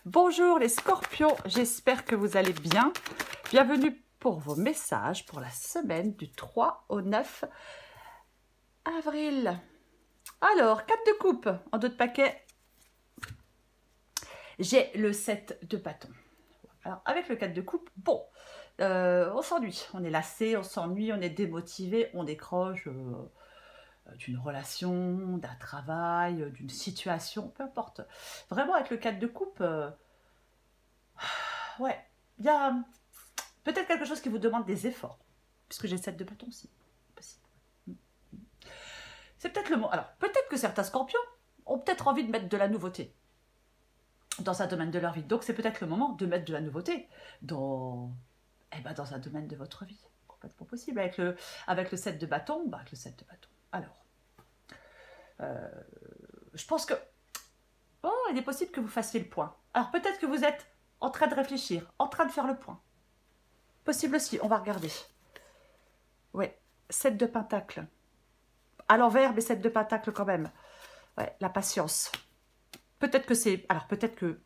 Bonjour les scorpions, j'espère que vous allez bien. Bienvenue pour vos messages pour la semaine du 3 au 9 avril. Alors, 4 de coupe en dos de paquet. J'ai le 7 de bâton. Alors, avec le 4 de coupe, bon, on s'ennuie, on est lassé, on s'ennuie, on est démotivé, on décroche d'une relation, d'un travail, d'une situation, peu importe. Vraiment, avec le 4 de coupe, ouais, il y a peut-être quelque chose qui vous demande des efforts, puisque j'ai 7 de bâton aussi. Possible. C'est peut-être le mot. Alors, peut-être que certains scorpions ont peut-être envie de mettre de la nouveauté dans un domaine de leur vie. Donc, c'est peut-être le moment de mettre de la nouveauté dans un domaine de votre vie. Complètement possible. Avec le 7 de bâton, avec le 7 de bâton. Alors, je pense que il est possible que vous fassiez le point. Alors, peut-être que vous êtes en train de réfléchir, en train de faire le point. Possible aussi, on va regarder. Ouais, 7 de pentacle. À l'envers, mais 7 de pentacle quand même. Ouais, la patience. Peut-être que c'est... Alors, peut-être que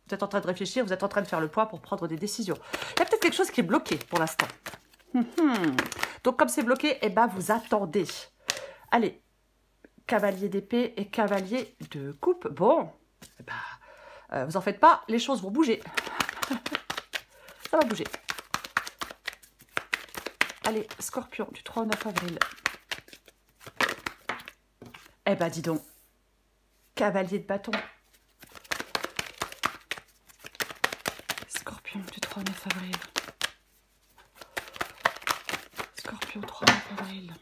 vous êtes en train de réfléchir, vous êtes en train de faire le point pour prendre des décisions. Il y a peut-être quelque chose qui est bloqué pour l'instant. Donc, comme c'est bloqué, vous attendez. Allez, cavalier d'épée et cavalier de coupe. Bon, vous en faites pas, les choses vont bouger. Ça va bouger. Allez, scorpion, du 3 au 9 avril. Dis donc, cavalier de bâton. Scorpion, du 3 au 9 avril. Scorpion, 3 au 9 avril.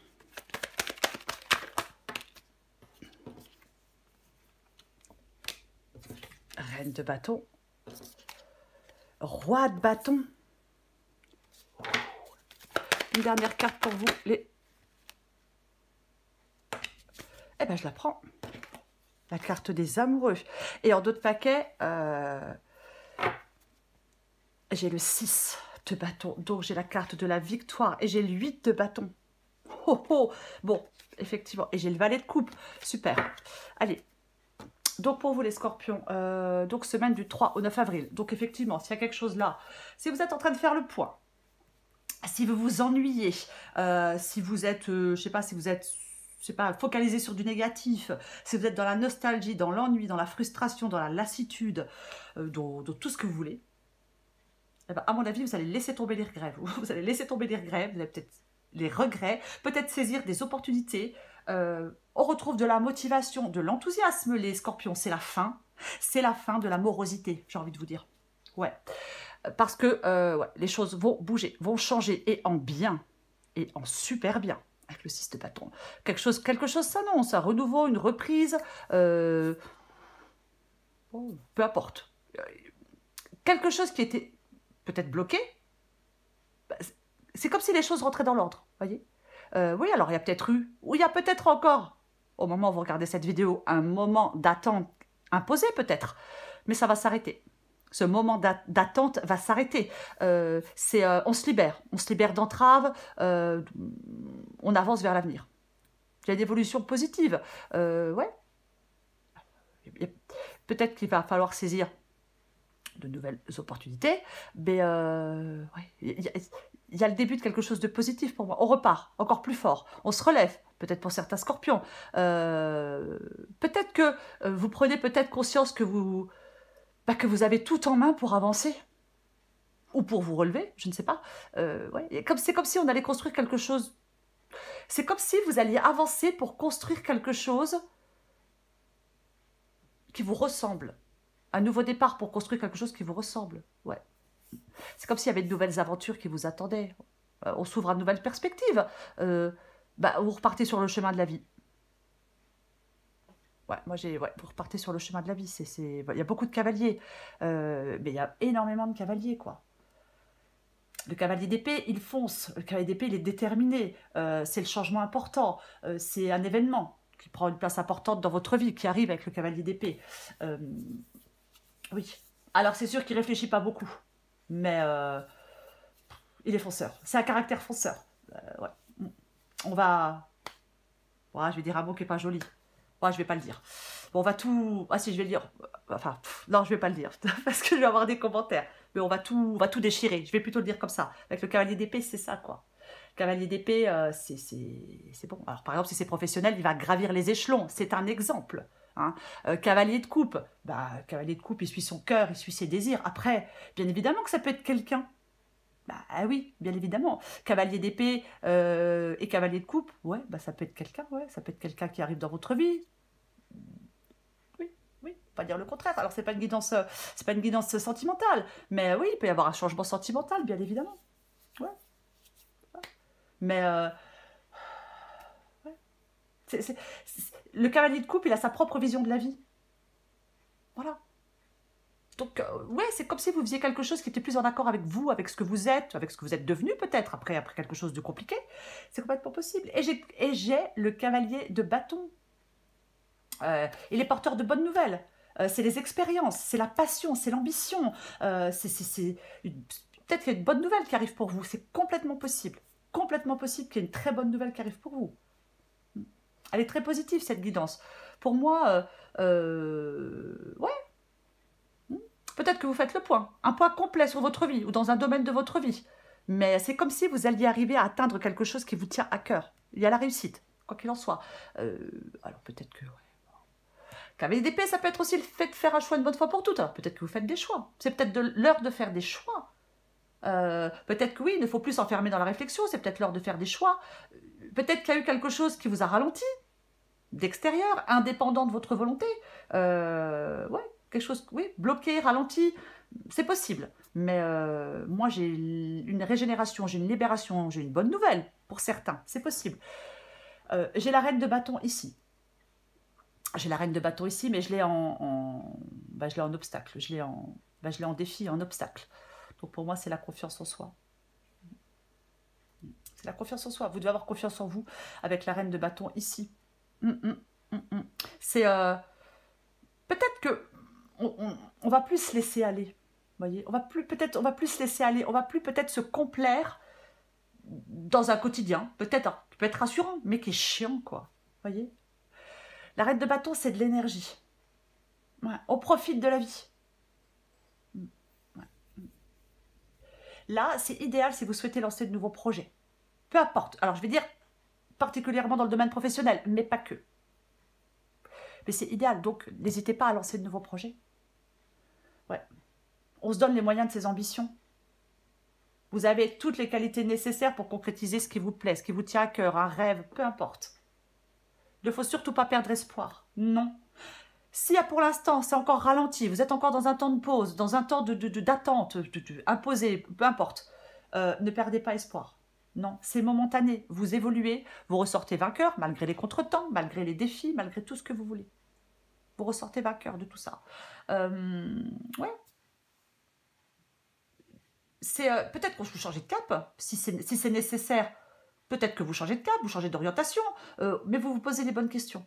Reine de bâton. Roi de bâton. Une dernière carte pour vous. Je la prends. La carte des amoureux. Et en dos de paquet, j'ai le 6 de bâton. Donc, j'ai la carte de la victoire. Et j'ai le 8 de bâton. Bon, effectivement. Et j'ai le valet de coupe. Super. Allez. Donc, pour vous, les scorpions, donc semaine du 3 au 9 avril. Donc, effectivement, s'il y a quelque chose là, si vous êtes en train de faire le point, si vous vous ennuyez, si vous êtes, je sais pas, si vous êtes... focalisé sur du négatif, si vous êtes dans la nostalgie, dans l'ennui, dans la frustration, dans la lassitude, dans tout ce que vous voulez, à mon avis, vous allez laisser tomber les regrets. Vous allez laisser tomber les regrets, vous allez peut-être les regrets, peut-être saisir des opportunités. On retrouve de la motivation, de l'enthousiasme, les scorpions. C'est la fin de la morosité, j'ai envie de vous dire. Ouais, parce que les choses vont bouger, vont changer, et en bien, et en super bien. Avec le 6 de bâton. Quelque chose s'annonce, un renouveau, une reprise. Peu importe. Quelque chose qui était peut-être bloqué. C'est comme si les choses rentraient dans l'ordre, voyez. Oui, alors il y a peut-être eu, ou il y a peut-être encore, au moment où vous regardez cette vidéo, un moment d'attente imposé peut-être. Mais ça va s'arrêter. Ce moment d'attente va s'arrêter. On se libère d'entraves, on avance vers l'avenir. Il y a une évolution positive. Ouais. Peut-être qu'il va falloir saisir de nouvelles opportunités, mais il y a le début de quelque chose de positif pour moi. On repart encore plus fort, on se relève, peut-être pour certains scorpions. Peut-être que vous prenez peut-être conscience que vous avez tout en main pour avancer, ou pour vous relever, je ne sais pas. C'est comme si on allait construire quelque chose. C'est comme si vous alliez avancer pour construire quelque chose qui vous ressemble. Un nouveau départ pour construire quelque chose qui vous ressemble. Ouais. C'est comme s'il y avait de nouvelles aventures qui vous attendaient. On s'ouvre à de nouvelles perspectives. Vous repartez sur le chemin de la vie. Vous repartez sur le chemin de la vie. Il y a beaucoup de cavaliers. Mais il y a énormément de cavaliers, quoi. Le cavalier d'épée, il fonce. Le cavalier d'épée, il est déterminé. C'est le changement important. C'est un événement qui prend une place importante dans votre vie, qui arrive avec le cavalier d'épée. Oui. Alors, c'est sûr qu'il ne réfléchit pas beaucoup. Mais il est fonceur. C'est un caractère fonceur. On va... je vais dire un mot qui n'est pas joli. Je ne vais pas le dire. Bon, on va tout... Ah si, je vais le dire. Enfin, non, je vais pas le dire, parce que je vais avoir des commentaires. Mais on va tout déchirer. Je vais plutôt le dire comme ça. Avec le cavalier d'épée, c'est ça, quoi. Cavalier d'épée, c'est bon. Alors, par exemple, si c'est professionnel, il va gravir les échelons. C'est un exemple. Hein. Cavalier de coupe, bah, cavalier de coupe, il suit son cœur, il suit ses désirs. Après, bien évidemment que ça peut être quelqu'un. Bah oui, bien évidemment. Cavalier d'épée et cavalier de coupe, ouais, bah ça peut être quelqu'un, ouais, ça peut être quelqu'un qui arrive dans votre vie. Oui, oui, pas dire le contraire. Alors c'est pas une guidance sentimentale, mais oui, il peut y avoir un changement sentimental, bien évidemment. Ouais. Mais ouais. Le cavalier de coupe, il a sa propre vision de la vie. Voilà. Donc, ouais, c'est comme si vous faisiez quelque chose qui était plus en accord avec vous, avec ce que vous êtes devenu peut-être, après quelque chose de compliqué. C'est complètement possible. Et j'ai le cavalier de bâton. Il est porteur de bonnes nouvelles. C'est les expériences, c'est la passion, c'est l'ambition. Peut-être qu'il y a une bonne nouvelle qui arrive pour vous. C'est complètement possible. Complètement possible qu'il y ait une très bonne nouvelle qui arrive pour vous. Elle est très positive, cette guidance. Pour moi, ouais, peut-être que vous faites le point, un point complet sur votre vie ou dans un domaine de votre vie. Mais c'est comme si vous alliez arriver à atteindre quelque chose qui vous tient à cœur. Il y a la réussite, quoi qu'il en soit. Alors peut-être que... Ouais. Cavalier d'épée, ça peut être aussi le fait de faire un choix une bonne fois pour toutes. Peut-être que vous faites des choix. C'est peut-être l'heure de faire des choix. Peut-être que oui, il ne faut plus s'enfermer dans la réflexion. C'est peut-être l'heure de faire des choix. Peut-être qu'il y a eu quelque chose qui vous a ralenti, d'extérieur, indépendant de votre volonté. Ouais, quelque chose, oui, bloqué, ralenti, c'est possible. Mais moi, j'ai une régénération, j'ai une libération, j'ai une bonne nouvelle pour certains, c'est possible. J'ai la reine de bâton ici. J'ai la reine de bâton ici, mais je l'ai je l'ai en obstacle, je l'ai en défi, en obstacle. Donc pour moi, c'est la confiance en soi. C'est la confiance en soi. Vous devez avoir confiance en vous avec la reine de bâton ici. C'est peut-être que on va plus se laisser aller. Voyez, on va plus se laisser aller. On va plus peut-être se complaire dans un quotidien, peut-être qui peut être rassurant, mais qui est chiant, quoi. Voyez. La reine de bâton, c'est de l'énergie. Ouais, on profite de la vie. Ouais. Là, c'est idéal si vous souhaitez lancer de nouveaux projets. Peu importe. Alors, je vais dire particulièrement dans le domaine professionnel, mais pas que. Mais c'est idéal, donc n'hésitez pas à lancer de nouveaux projets. Ouais. On se donne les moyens de ses ambitions. Vous avez toutes les qualités nécessaires pour concrétiser ce qui vous plaît, ce qui vous tient à cœur, un rêve, peu importe. Il ne faut surtout pas perdre espoir. Non. Si pour l'instant c'est encore ralenti, vous êtes encore dans un temps de pause, dans un temps d'attente, imposé, peu importe, ne perdez pas espoir. Non, c'est momentané. Vous évoluez, vous ressortez vainqueur, malgré les contretemps, malgré les défis, malgré tout ce que vous voulez. Vous ressortez vainqueur de tout ça. Ouais. C'est peut-être que vous changez de cap, si c'est nécessaire. Peut-être que vous changez de cap, vous changez d'orientation, mais vous vous posez les bonnes questions.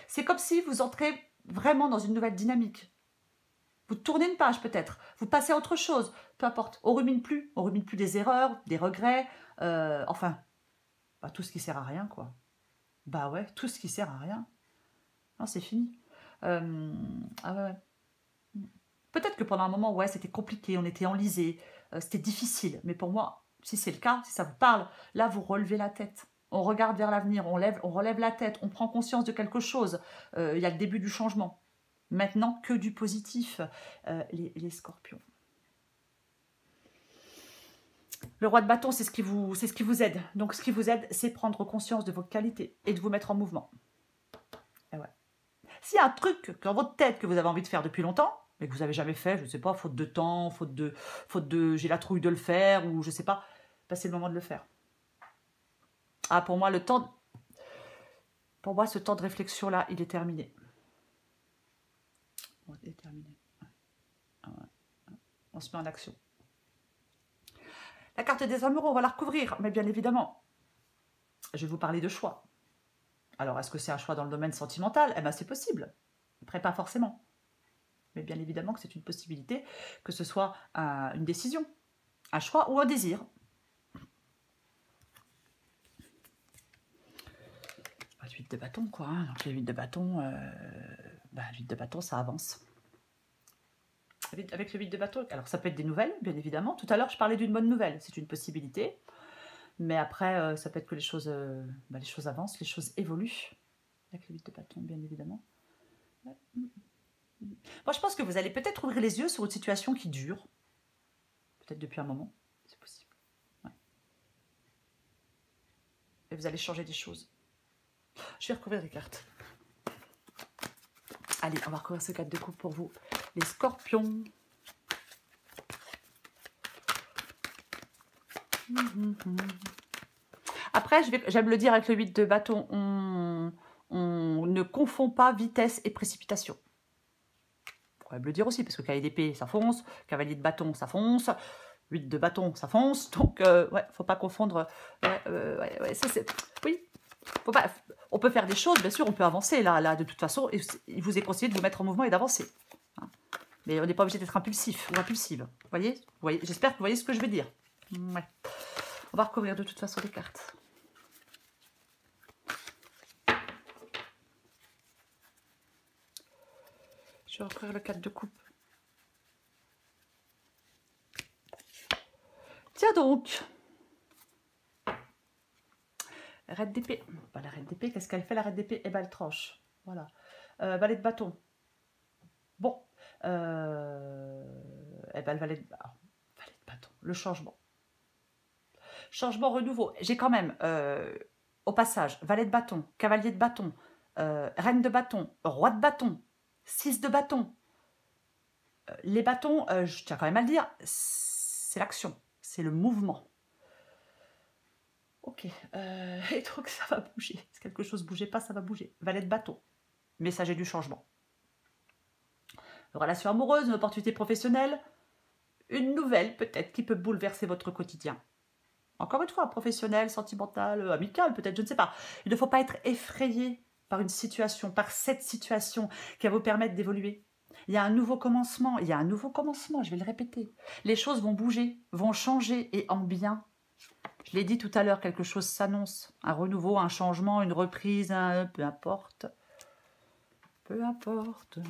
C'est comme si vous entrez vraiment dans une nouvelle dynamique. Vous tournez une page peut-être, vous passez à autre chose, peu importe. On rumine plus des erreurs, des regrets, enfin, bah, tout ce qui sert à rien, quoi. Bah ouais, tout ce qui sert à rien. Non, c'est fini. Ah ouais. Peut-être que pendant un moment, ouais, c'était compliqué, on était enlisé, c'était difficile. Mais pour moi, si c'est le cas, si ça vous parle, là, vous relevez la tête. On regarde vers l'avenir, on relève la tête, on prend conscience de quelque chose. Il y a le début du changement. Maintenant, que du positif, les scorpions. Le roi de bâton, c'est ce qui vous aide. Donc, ce qui vous aide, c'est prendre conscience de vos qualités et de vous mettre en mouvement. Et ouais. S'il y a un truc dans votre tête que vous avez envie de faire depuis longtemps, mais que vous n'avez jamais fait, je ne sais pas, faute de temps, faute de j'ai la trouille de le faire, ou je ne sais pas, bah, c'est le moment de le faire. Ah, pour moi, ce temps de réflexion-là, il est terminé. Bon, il est terminé. On se met en action. La carte des amoureux, on va la recouvrir, mais bien évidemment, je vais vous parler de choix. Alors, est-ce que c'est un choix dans le domaine sentimental? Eh bien, c'est possible. Après, pas forcément. Mais bien évidemment que c'est une possibilité, que ce soit une décision, un choix ou un désir. 8 de bâton, quoi. Hein. Donc les 8 de bâton, 8 de bâton, ça avance. Avec le 8 de bâton, alors ça peut être des nouvelles, bien évidemment. Tout à l'heure, je parlais d'une bonne nouvelle, c'est une possibilité. Mais après, ça peut être que les choses avancent, les choses évoluent. Avec le 8 de bâton, bien évidemment. Ouais. Moi, je pense que vous allez peut-être ouvrir les yeux sur une situation qui dure. Peut-être depuis un moment, c'est possible. Ouais. Et vous allez changer des choses. Je vais recouvrir les cartes. Allez, on va recouvrir ce 4 de coupe pour vous. Les scorpions. Après, j'aime le dire avec le 8 de bâton, on ne confond pas vitesse et précipitation. On pourrait me le dire aussi, parce que cavalier d'épée, ça fonce, cavalier de bâton, ça fonce, 8 de bâton, ça fonce, donc ouais, faut pas confondre. Oui, faut pas, on peut faire des choses, bien sûr, on peut avancer, là de toute façon, il vous est conseillé de vous mettre en mouvement et d'avancer. Hein. Mais on n'est pas obligé d'être impulsif ou impulsive. Vous voyez, j'espère que vous voyez ce que je veux dire. Ouais. On va recouvrir de toute façon les cartes. Je vais recouvrir le 4 de coupe. Tiens donc. Reine d'épée. Pas la reine d'épée, qu'est-ce qu'elle fait la reine d'épée? Eh ben elle tranche. Voilà. Valet de bâton. Bon. Eh ben le valet de bâton. Le changement. Changement, renouveau. J'ai quand même, au passage, valet de bâton, cavalier de bâton, reine de bâton, roi de bâton, 6 de bâton. Les bâtons, je tiens quand même à le dire, c'est l'action, c'est le mouvement. Ok, et donc ça va bouger. Si quelque chose ne bougeait pas, ça va bouger. Valet de bâton, messager du changement. Relation amoureuse, une opportunité professionnelle, une nouvelle peut-être qui peut bouleverser votre quotidien. Encore une fois, professionnel, sentimental, amical, peut-être, je ne sais pas. Il ne faut pas être effrayé par une situation, par cette situation qui va vous permettre d'évoluer. Il y a un nouveau commencement, je vais le répéter. Les choses vont bouger, vont changer et en bien. Je l'ai dit tout à l'heure, quelque chose s'annonce. Un renouveau, un changement, une reprise, peu importe. Peu importe.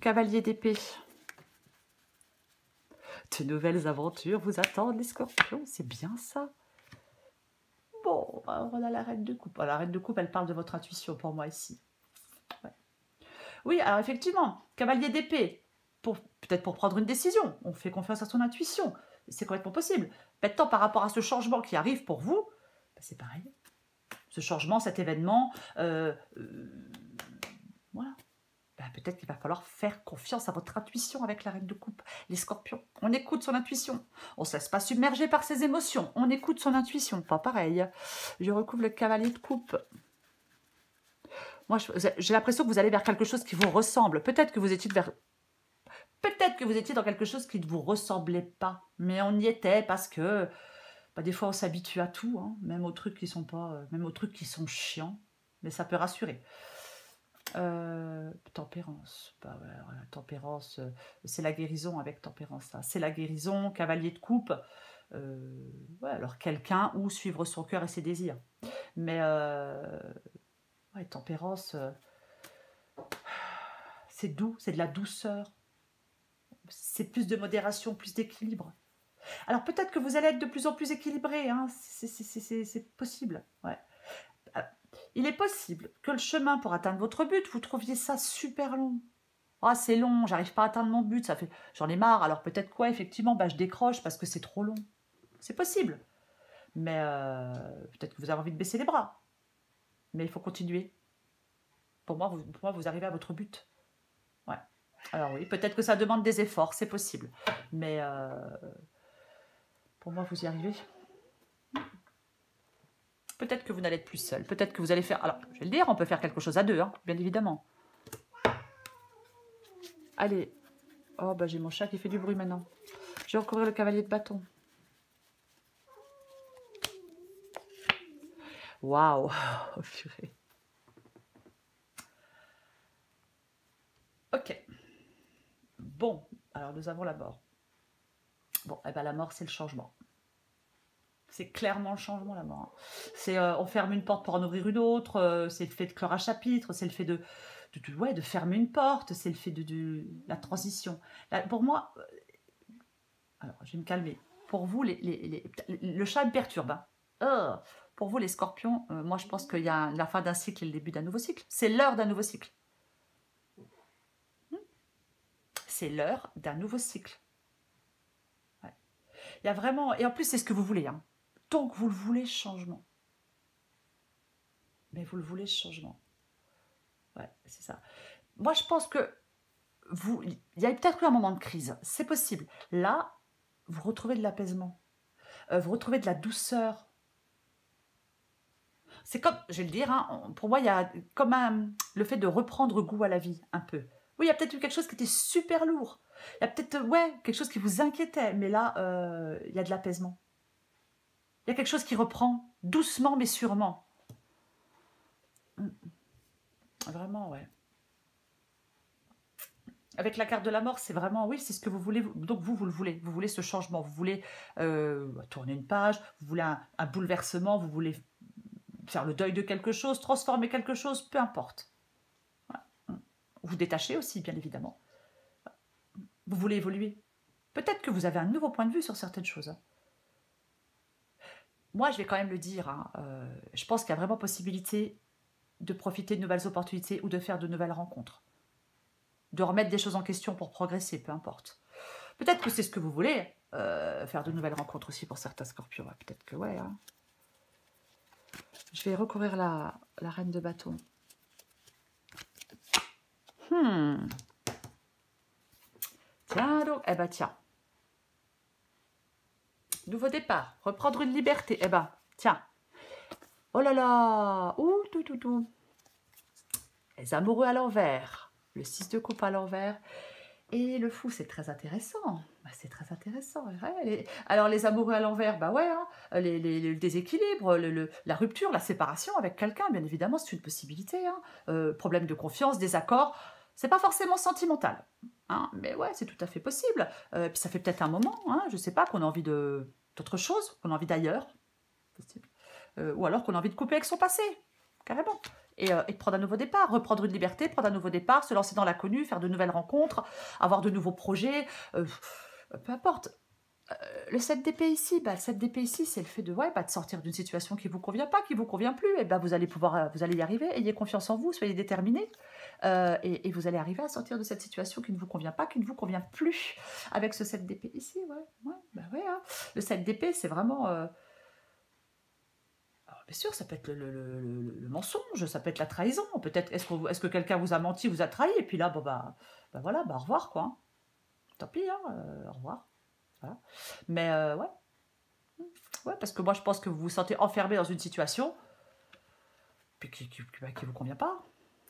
Cavalier d'épée. De nouvelles aventures vous attendent, les scorpions, c'est bien ça. Bon, alors on a la reine de coupe. La reine de coupe, elle parle de votre intuition pour moi ici. Ouais. Oui, alors effectivement, cavalier d'épée, peut-être pour prendre une décision, on fait confiance à son intuition, c'est complètement possible. Maintenant, par rapport à ce changement qui arrive pour vous, ben c'est pareil. Ce changement, cet événement, voilà. Ben peut-être qu'il va falloir faire confiance à votre intuition avec la reine de coupe. Les scorpions, on écoute son intuition. On ne se laisse pas submerger par ses émotions. On écoute son intuition, pas pareil. Je recouvre le cavalier de coupe. Moi, j'ai l'impression que vous allez vers quelque chose qui vous ressemble. Peut-être que vous étiez dans quelque chose qui ne vous ressemblait pas. Mais on y était parce que bah, des fois, on s'habitue à tout, hein, même aux trucs qui sont pas, même aux trucs qui sont chiants. Mais ça peut rassurer. Tempérance. Bah, voilà, tempérance, c'est la guérison avec tempérance. C'est la guérison, cavalier de coupe. Ouais, alors quelqu'un ou suivre son cœur et ses désirs. Mais ouais, tempérance, c'est doux, c'est de la douceur. C'est plus de modération, plus d'équilibre. Alors peut-être que vous allez être de plus en plus équilibré, hein, c'est possible. Ouais. Il est possible que le chemin pour atteindre votre but, vous trouviez ça super long. Ah, c'est long, j'arrive pas à atteindre mon but, j'en ai marre. Alors peut-être quoi, effectivement, bah, je décroche parce que c'est trop long. C'est possible. Mais peut-être que vous avez envie de baisser les bras. Mais il faut continuer. Pour moi, vous arrivez à votre but. Ouais. Alors oui, peut-être que ça demande des efforts, c'est possible. Mais pour moi, vous y arrivez. Peut-être que vous n'allez être plus seul. Peut-être que vous allez faire... Alors, je vais le dire, on peut faire quelque chose à deux, hein, bien évidemment. Allez. Oh, bah j'ai mon chat qui fait du bruit maintenant. Je vais recouvrir le cavalier de bâton. Waouh. Oh, purée. Ok. Bon, alors nous avons la mort. Bon, eh ben la mort, c'est le changement. C'est clairement le changement, la mort. Hein. C'est on ferme une porte pour en ouvrir une autre, c'est le fait de clore un chapitre, c'est le fait ouais, de fermer une porte, c'est le fait de la transition. Là, pour moi, alors je vais me calmer. Pour vous, le chat me perturbe. Hein. Pour vous, les scorpions, moi je pense qu'il y a la fin d'un cycle et le début d'un nouveau cycle. C'est l'heure d'un nouveau cycle. C'est l'heure d'un nouveau cycle. Ouais. Il y a vraiment... Et en plus, c'est ce que vous voulez. Hein. Donc, vous le voulez, changement. Mais vous le voulez, changement. Ouais, c'est ça. Moi, je pense que il y a peut-être eu un moment de crise. C'est possible. Là, vous retrouvez de l'apaisement. Vous retrouvez de la douceur. C'est comme, je vais le dire, hein, pour moi, il y a comme le fait de reprendre goût à la vie, un peu. Oui, il y a peut-être eu quelque chose qui était super lourd. Il y a peut-être, ouais, quelque chose qui vous inquiétait. Mais là, il y a de l'apaisement. Il y a quelque chose qui reprend doucement, mais sûrement. Vraiment, ouais. Avec la carte de la mort, c'est vraiment, oui, c'est ce que vous voulez. Donc, vous le voulez. Vous voulez ce changement. Vous voulez tourner une page. Vous voulez un bouleversement. Vous voulez faire le deuil de quelque chose, transformer quelque chose, peu importe. Ouais. Vous détachez aussi, bien évidemment. Vous voulez évoluer. Peut-être que vous avez un nouveau point de vue sur certaines choses. Moi, je vais quand même le dire. Hein, je pense qu'il y a vraiment possibilité de profiter de nouvelles opportunités ou de faire de nouvelles rencontres. De remettre des choses en question pour progresser, peu importe. Peut-être que c'est ce que vous voulez, faire de nouvelles rencontres aussi pour certains scorpions. Ouais, peut-être que ouais. Hein. Je vais recourir la reine de bâton. Tiens donc, eh ben tiens. Nouveau départ, reprendre une liberté. Eh ben, tiens. Oh là là, ouh, tout. Les amoureux à l'envers. Le 6 de coupe à l'envers. Et le fou, c'est très intéressant. Bah, c'est très intéressant. Ouais. Alors, les amoureux à l'envers, bah ouais, hein, le déséquilibre, la rupture, la séparation avec quelqu'un, bien évidemment, c'est une possibilité. Hein. Problème de confiance, désaccord, c'est pas forcément sentimental. Hein, mais ouais, c'est tout à fait possible. Puis ça fait peut-être un moment, hein, je sais pas, qu'on a envie d'autre chose, qu'on a envie d'ailleurs. Ou alors qu'on a envie de couper avec son passé, carrément. Et de prendre un nouveau départ, reprendre une liberté, prendre un nouveau départ, se lancer dans l'inconnu, faire de nouvelles rencontres, avoir de nouveaux projets, peu importe. Le 7 d'épée ici, le 7 d'épée ici, c'est le fait de sortir d'une situation qui ne vous convient pas, qui ne vous convient plus, et vous allez vous allez y arriver, ayez confiance en vous, soyez déterminés, et vous allez arriver à sortir de cette situation qui ne vous convient pas, qui ne vous convient plus, avec ce 7 d'épée ici, hein. Le 7 d'épée, c'est vraiment... Bien sûr, ça peut être le mensonge, ça peut être la trahison. Peut-être, est-ce que quelqu'un vous a menti, vous a trahi, et puis là, voilà, au revoir, quoi. Hein. Tant pis, hein, au revoir. Voilà. Mais, ouais, parce que moi, je pense que vous vous sentez enfermé dans une situation puis qui vous convient pas.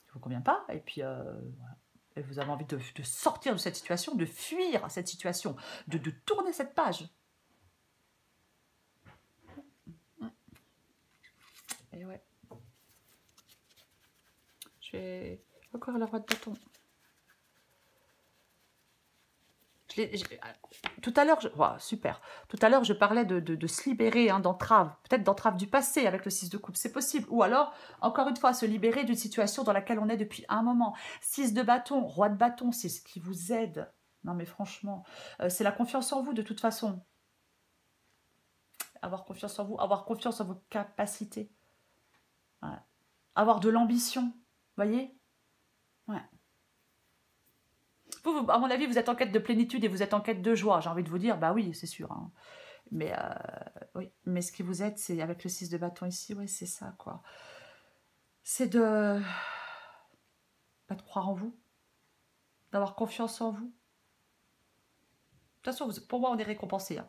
Qui vous convient pas, et puis, voilà. Et vous avez envie de sortir de cette situation, de fuir cette situation, de tourner cette page. Et ouais. Je vais encore la roi de bâton. Tout à l'heure, super. Tout à l'heure, je parlais de se libérer d'entraves, peut-être d'entraves du passé avec le 6 de coupe, c'est possible. Ou alors, encore une fois, se libérer d'une situation dans laquelle on est depuis un moment. 6 de bâton, roi de bâton, c'est ce qui vous aide. Non mais franchement, c'est la confiance en vous de toute façon. Avoir confiance en vous, avoir confiance en vos capacités. Ouais. Avoir de l'ambition, voyez? Ouais. Vous, à mon avis, vous êtes en quête de plénitude et vous êtes en quête de joie. J'ai envie de vous dire, bah oui, c'est sûr. Hein. Mais, oui. Mais ce qui vous aide, c'est avec le 6 de bâton ici, ouais, c'est ça, quoi. C'est de croire en vous, d'avoir confiance en vous. De toute façon, pour moi, on est récompensé. Hein.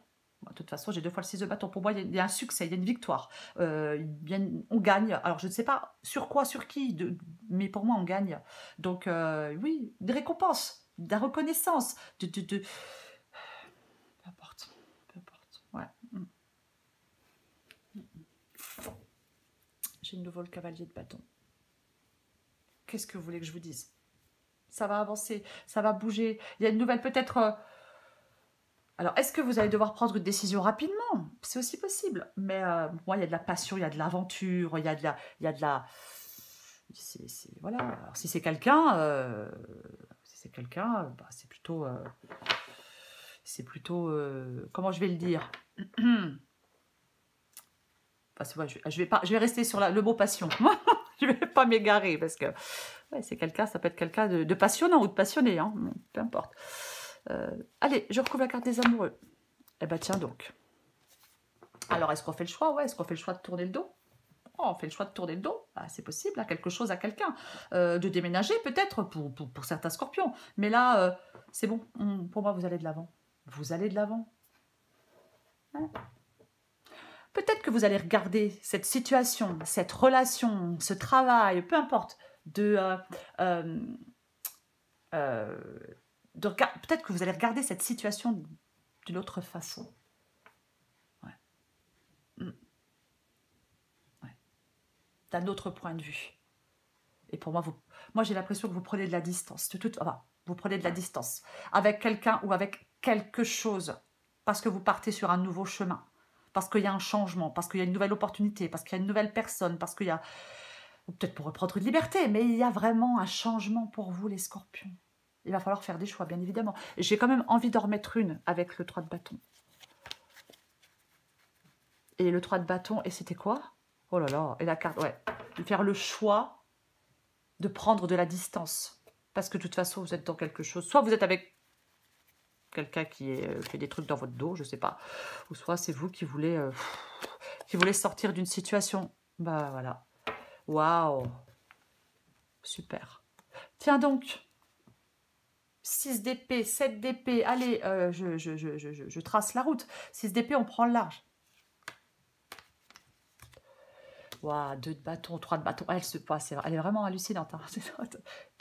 De toute façon, j'ai 2 fois le 6 de bâton. Pour moi, il y a un succès, il y a une victoire. On gagne. Alors, je ne sais pas sur quoi, sur qui, mais pour moi, on gagne. Donc, oui, des récompenses, de la reconnaissance, peu importe. Ouais. J'ai de nouveau le cavalier de bâton. Qu'est-ce que vous voulez que je vous dise? Ça va avancer, ça va bouger. Il y a une nouvelle, peut-être... Alors, est-ce que vous allez devoir prendre une décision rapidement? C'est aussi possible. Mais moi, il y a de la passion, il y a de l'aventure, il y a de la... Voilà. Alors, si c'est quelqu'un, bah, c'est plutôt... comment je vais le dire? Parce que, ouais, je vais rester sur le mot passion. Je ne vais pas m'égarer parce que ouais, c'est quelqu'un, ça peut être quelqu'un de passionnant ou de passionné, hein, peu importe. Allez, je recouvre la carte des amoureux. Eh ben tiens donc. Alors, est-ce qu'on fait le choix? Ouais, est-ce qu'on fait le choix de tourner le dos? Oh, on fait le choix de tourner le dos. Ah, c'est possible, hein, quelque chose à quelqu'un. De déménager peut-être pour certains scorpions. Mais là, c'est bon. Pour moi, vous allez de l'avant. Vous allez de l'avant. Hein? Peut-être que vous allez regarder cette situation, cette relation, ce travail, peu importe, peut-être que vous allez regarder cette situation d'une autre façon. Ouais. Ouais. D'un autre point de vue. Et pour moi, moi j'ai l'impression que vous prenez de la distance. Vous prenez de la distance avec quelqu'un ou avec quelque chose parce que vous partez sur un nouveau chemin. Parce qu'il y a un changement, parce qu'il y a une nouvelle opportunité, parce qu'il y a une nouvelle personne, parce qu'il y a... Peut-être pour reprendre une liberté, mais il y a vraiment un changement pour vous, les scorpions. Il va falloir faire des choix, bien évidemment. J'ai quand même envie d'en remettre une avec le 3 de bâton. Et le 3 de bâton, et c'était quoi? Oh là là, et la carte, ouais. De faire le choix de prendre de la distance. Parce que de toute façon, vous êtes dans quelque chose. Soit vous êtes avec quelqu'un qui fait des trucs dans votre dos, je sais pas. Ou soit c'est vous qui voulez sortir d'une situation. Bah voilà. Waouh. Super. Tiens donc. 6 d'épée, 7 d'épée. Allez, je trace la route. 6 d'épée, on prend le large. Waouh, 2 de bâton, 3 de bâton. Elle est vraiment hallucinante. Hein.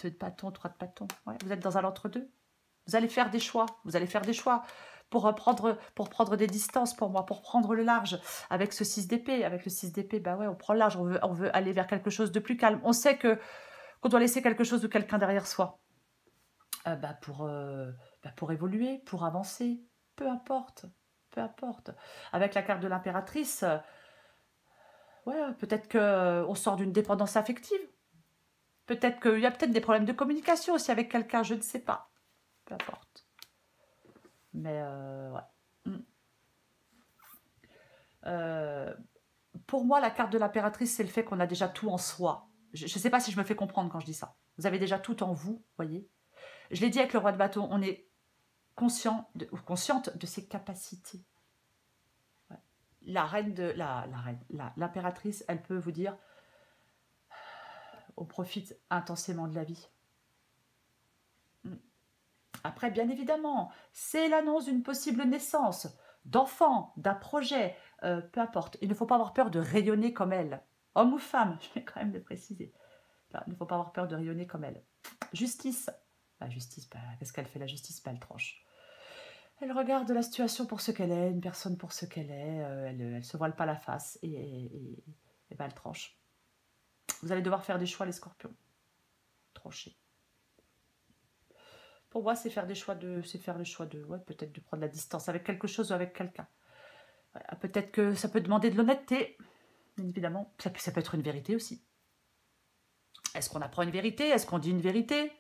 2 de bâton, 3 de bâton. Ouais, vous êtes dans un entre-deux. Vous allez faire des choix. Vous allez faire des choix pour prendre des distances pour moi, pour prendre le large. Avec ce 6 d'épée, avec le 6 d'épée, bah ouais, on prend le large. On veut aller vers quelque chose de plus calme. On sait qu'on doit laisser quelque chose ou quelqu'un derrière soi. Pour évoluer, pour avancer. Peu importe. Peu importe. Avec la carte de l'impératrice, ouais, peut-être qu'on sort d'une dépendance affective. Peut-être qu'il y a peut-être des problèmes de communication aussi avec quelqu'un, je ne sais pas. Peu importe. Mais ouais. Pour moi, la carte de l'impératrice, c'est le fait qu'on a déjà tout en soi. Je ne sais pas si je me fais comprendre quand je dis ça. Vous avez déjà tout en vous, voyez. Je l'ai dit avec le roi de bâton, on est consciente de ses capacités. Ouais. L'impératrice, elle peut vous dire, on profite intensément de la vie. Après, bien évidemment, c'est l'annonce d'une possible naissance, d'enfants, d'un projet, peu importe. Il ne faut pas avoir peur de rayonner comme elle. Homme ou femme, je vais quand même le préciser. Là, il ne faut pas avoir peur de rayonner comme elle. Justice. La justice, qu'est-ce qu'elle fait la justice? Elle tranche. Elle regarde la situation pour ce qu'elle est, une personne pour ce qu'elle est, elle ne se voile pas la face et elle tranche. Vous allez devoir faire des choix, les scorpions. Trancher. Pour moi, c'est faire le choix de, ouais, peut-être de prendre la distance avec quelque chose ou avec quelqu'un. Voilà, peut-être que ça peut demander de l'honnêteté, bien évidemment. Ça peut être une vérité aussi. Est-ce qu'on apprend une vérité? Est-ce qu'on dit une vérité?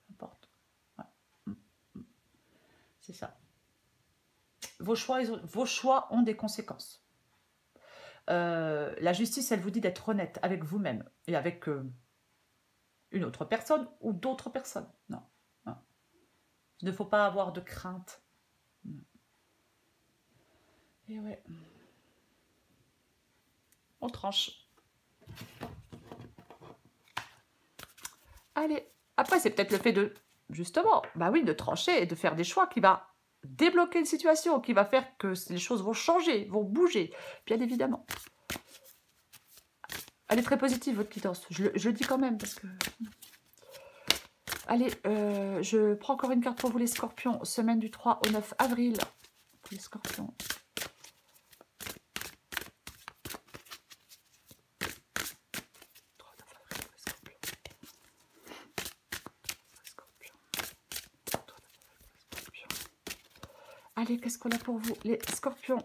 Peu importe. Ouais. C'est ça. Vos choix ont des conséquences. La justice, elle vous dit d'être honnête avec vous-même et avec une autre personne ou d'autres personnes. Non. Il ne faut pas avoir de crainte. Et ouais. On tranche. Allez. Après, c'est peut-être le fait de, justement, bah oui, de trancher et de faire des choix qui va débloquer une situation, qui va faire que les choses vont changer, vont bouger, bien évidemment. Elle est très positive, votre quittance. Je le dis quand même, parce que... Allez, je prends encore une carte pour vous, les scorpions. Semaine du 3 au 9 avril. Pour les scorpions. Allez, qu'est-ce qu'on a pour vous, les scorpions?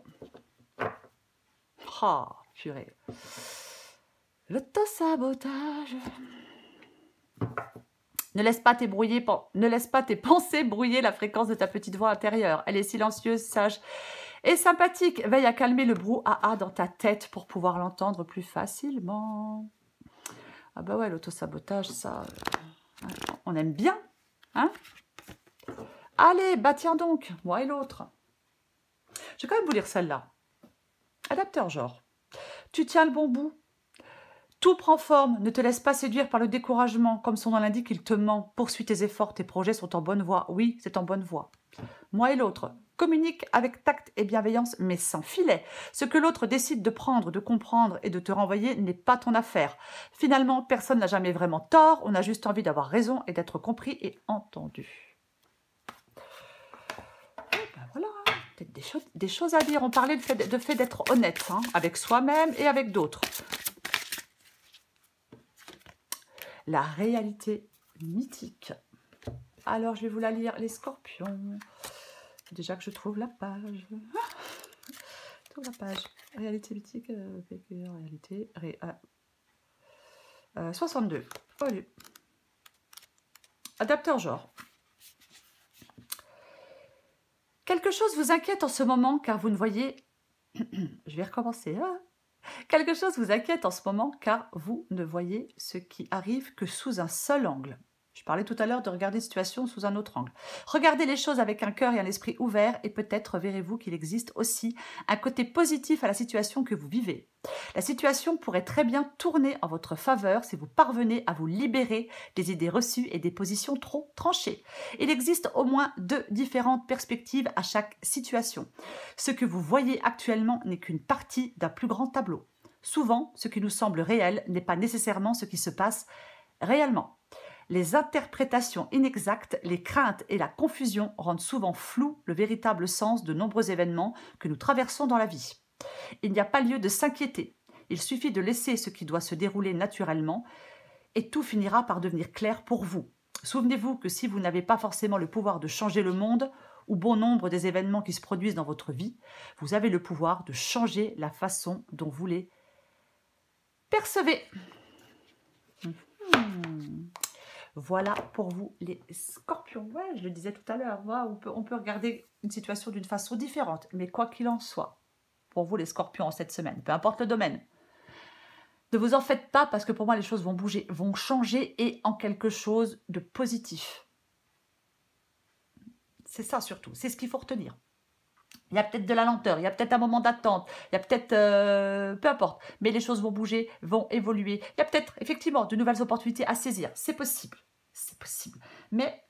Oh, purée. L'autosabotage. Ne laisse pas tes pensées brouiller la fréquence de ta petite voix intérieure. Elle est silencieuse, sage et sympathique. Veille à calmer le brouhaha dans ta tête pour pouvoir l'entendre plus facilement. Ah bah ouais, l'autosabotage, ça, on aime bien, hein? Allez, bah tiens donc, moi et l'autre. Je vais quand même vous lire celle-là. Adapteur genre. Tu tiens le bon bout. Tout prend forme. Ne te laisse pas séduire par le découragement. Comme son nom l'indique, il te ment. Poursuis tes efforts. Tes projets sont en bonne voie. Oui, c'est en bonne voie. Moi et l'autre. Communique avec tact et bienveillance, mais sans filet. Ce que l'autre décide de prendre, de comprendre et de te renvoyer n'est pas ton affaire. Finalement, personne n'a jamais vraiment tort. On a juste envie d'avoir raison et d'être compris et entendu. Et ben voilà. Peut-être des choses à dire. On parlait de fait d'être honnête, hein, avec soi-même et avec d'autres. La réalité mythique. Alors, je vais vous la lire, les scorpions. Déjà que je trouve la page. Je trouve la page. Réalité mythique. Réalité. 62. Allez. Adapteur genre. Quelque chose vous inquiète en ce moment car vous ne voyez... Je vais recommencer. Quelque chose vous inquiète en ce moment car vous ne voyez ce qui arrive que sous un seul angle. Je parlais tout à l'heure de regarder une situation sous un autre angle. Regardez les choses avec un cœur et un esprit ouverts et peut-être verrez-vous qu'il existe aussi un côté positif à la situation que vous vivez. La situation pourrait très bien tourner en votre faveur si vous parvenez à vous libérer des idées reçues et des positions trop tranchées. Il existe au moins 2 différentes perspectives à chaque situation. Ce que vous voyez actuellement n'est qu'une partie d'un plus grand tableau. Souvent, ce qui nous semble réel n'est pas nécessairement ce qui se passe réellement. Les interprétations inexactes, les craintes et la confusion rendent souvent flou le véritable sens de nombreux événements que nous traversons dans la vie. Il n'y a pas lieu de s'inquiéter. Il suffit de laisser ce qui doit se dérouler naturellement et tout finira par devenir clair pour vous. Souvenez-vous que si vous n'avez pas forcément le pouvoir de changer le monde ou bon nombre des événements qui se produisent dans votre vie, vous avez le pouvoir de changer la façon dont vous les percevez. Voilà pour vous les scorpions. Ouais, je le disais tout à l'heure, on peut regarder une situation d'une façon différente. Mais quoi qu'il en soit, pour vous les scorpions en cette semaine, peu importe le domaine, ne vous en faites pas parce que pour moi les choses vont bouger, vont changer et en quelque chose de positif. C'est ça surtout, c'est ce qu'il faut retenir. Il y a peut-être de la lenteur, il y a peut-être un moment d'attente, il y a peut-être, peu importe, mais les choses vont bouger, vont évoluer. Il y a peut-être effectivement de nouvelles opportunités à saisir, c'est possible, mais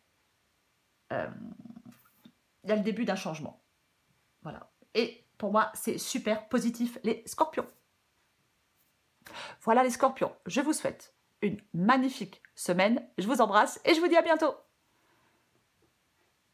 il y a le début d'un changement. Voilà, et pour moi c'est super positif les scorpions. Voilà les scorpions, je vous souhaite une magnifique semaine, je vous embrasse et je vous dis à bientôt.